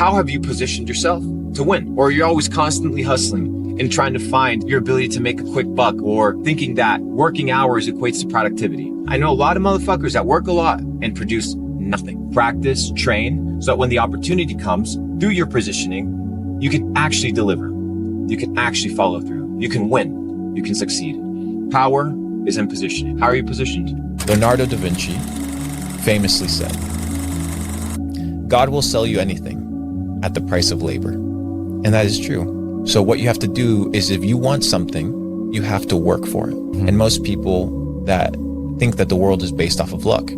how have you positioned yourself to win? Or you're always constantly hustling and trying to find your ability to make a quick buck, or thinking that working hours equates to productivity. I know a lot of motherfuckers that work a lot and produce nothing. Practice, train, so that when the opportunity comes through your positioning, you can actually deliver. You can actually follow through. You can win. You can succeed. Power is in positioning. How are you positioned? Leonardo da Vinci famously said, God will sell you anything at the price of labor. And that is true. So what you have to do is, if you want something, you have to work for it. And most people that think that the world is based off of luck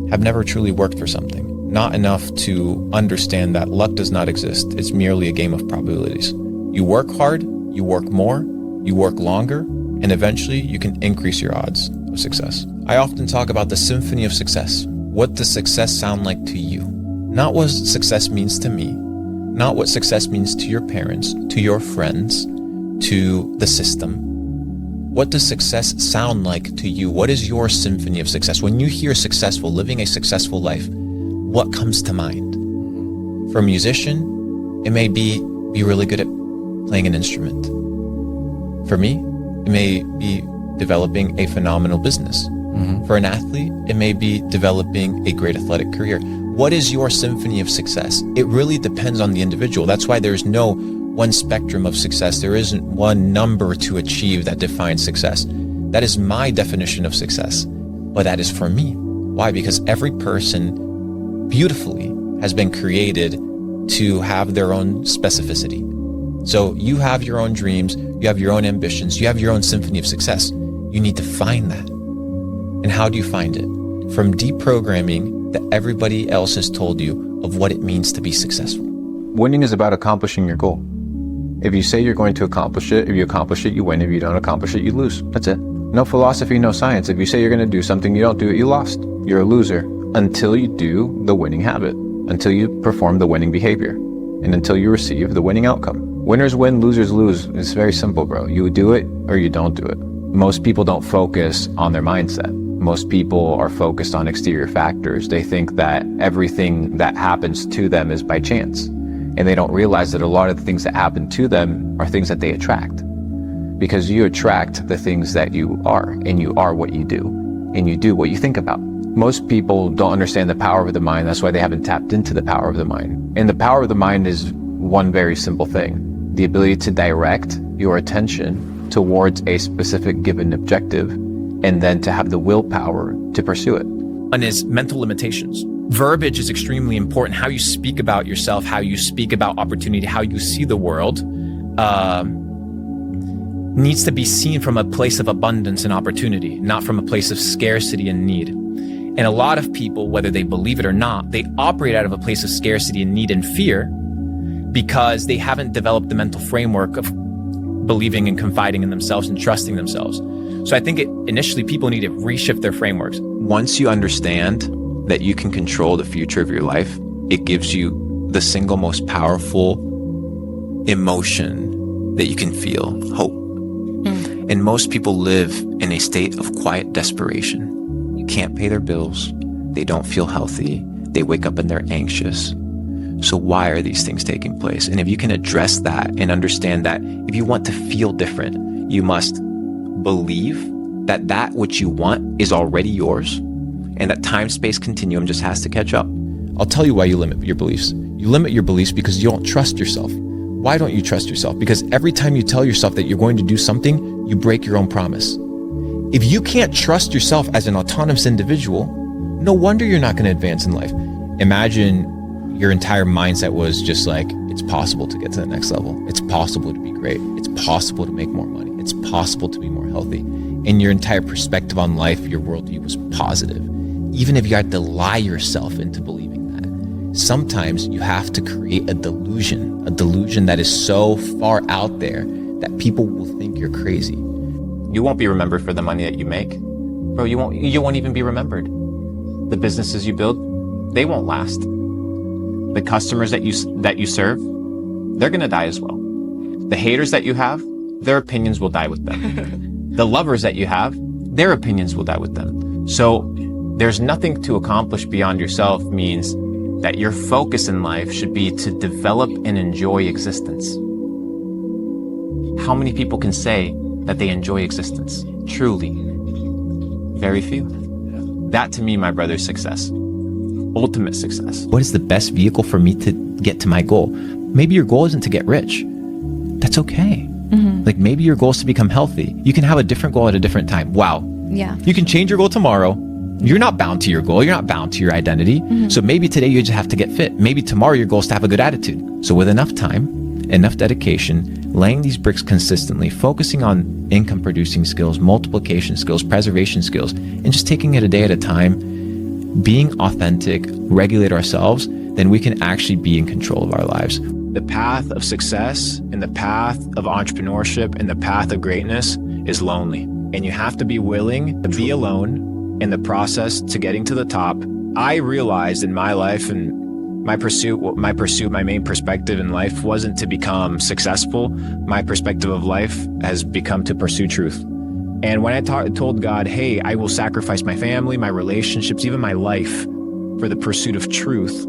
have never truly worked for something. Not enough to understand that luck does not exist. It's merely a game of probabilities. You work hard, you work more, you work longer, and eventually you can increase your odds of success. I often talk about the symphony of success. What does success sound like to you? Not what success means to me, not what success means to your parents, to your friends, to the system. What does success sound like to you? What is your symphony of success? When you hear successful, living a successful life, what comes to mind? For a musician, it may be really good at playing an instrument. For me, it may be developing a phenomenal business. For an athlete, it may be developing a great athletic career. What is your symphony of success? It really depends on the individual. That's why there's no one spectrum of success. There isn't one number to achieve that defines success. That is my definition of success, but that is for me. Why? Because every person beautifully has been created to have their own specificity. So you have your own dreams, you have your own ambitions, you have your own symphony of success. You need to find that. And how do you find it? From deprogramming that everybody else has told you of what it means to be successful. Winning is about accomplishing your goal. If you say you're going to accomplish it, if you accomplish it, you win. If you don't accomplish it, you lose. That's it. No philosophy, no science. If you say you're going to do something, you don't do it, you lost. You're a loser until you do the winning habit, until you perform the winning behavior, and until you receive the winning outcome. Winners win, losers lose. It's very simple, bro. You do it or you don't do it. Most people don't focus on their mindset. Most people are focused on exterior factors. They think that everything that happens to them is by chance. And they don't realize that a lot of the things that happen to them are things that they attract. Because you attract the things that you are, and you are what you do, and you do what you think about. Most people don't understand the power of the mind. That's why they haven't tapped into the power of the mind. And the power of the mind is one very simple thing. The ability to direct your attention towards a specific given objective, and then to have the willpower to pursue it. And is mental limitations. Verbiage is extremely important. How you speak about yourself, how you speak about opportunity, how you see the world, needs to be seen from a place of abundance and opportunity, not from a place of scarcity and need. And a lot of people, whether they believe it or not, they operate out of a place of scarcity and need and fear because they haven't developed the mental framework of believing and confiding in themselves and trusting themselves. So I think initially people need to reshift their frameworks. Once you understand that you can control the future of your life, it gives you the single most powerful emotion that you can feel, hope. And most people live in a state of quiet desperation. You can't pay their bills. They don't feel healthy. They wake up and they're anxious. So why are these things taking place? And if you can address that and understand that if you want to feel different, you must believe that that which you want is already yours, and that time-space continuum just has to catch up. I'll tell you why you limit your beliefs. You limit your beliefs because you don't trust yourself. Why don't you trust yourself? Because every time you tell yourself that you're going to do something, you break your own promise. If you can't trust yourself as an autonomous individual, no wonder you're not going to advance in life. Imagine your entire mindset was just like, it's possible to get to the next level. It's possible to be great. It's possible to make more money. It's possible to be more healthy. And your entire perspective on life, your worldview was positive. Even if you had to lie yourself into believing that. Sometimes you have to create a delusion that is so far out there that people will think you're crazy. You won't be remembered for the money that you make. Bro, you won't even be remembered. The businesses you build, they won't last. The customers that you serve, they're gonna die as well. The haters that you have, their opinions will die with them. The lovers that you have, their opinions will die with them. So there's nothing to accomplish beyond yourself means that your focus in life should be to develop and enjoy existence. How many people can say that they enjoy existence? Truly, very few. That to me, my brother, is success. Ultimate success. What is the best vehicle for me to get to my goal? Maybe your goal isn't to get rich. That's okay. Like maybe your goal is to become healthy. You can have a different goal at a different time. Wow. Yeah. You can change your goal tomorrow. You're not bound to your goal. You're not bound to your identity. So maybe today you just have to get fit. Maybe tomorrow your goal is to have a good attitude. So with enough time, enough dedication, laying these bricks consistently, focusing on income producing skills, multiplication skills, preservation skills, and just taking it a day at a time, being authentic, regulate ourselves, then we can actually be in control of our lives. The path of success and the path of entrepreneurship and the path of greatness is lonely. And you have to be willing to be alone in the process to getting to the top. I realized in my life and my main perspective in life wasn't to become successful. My perspective of life has become to pursue truth. And when I told God, hey, I will sacrifice my family, my relationships, even my life for the pursuit of truth,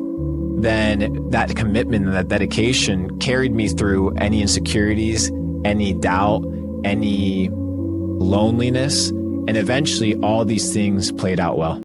then that commitment and that dedication carried me through any insecurities, any doubt, any loneliness, and eventually all these things played out well.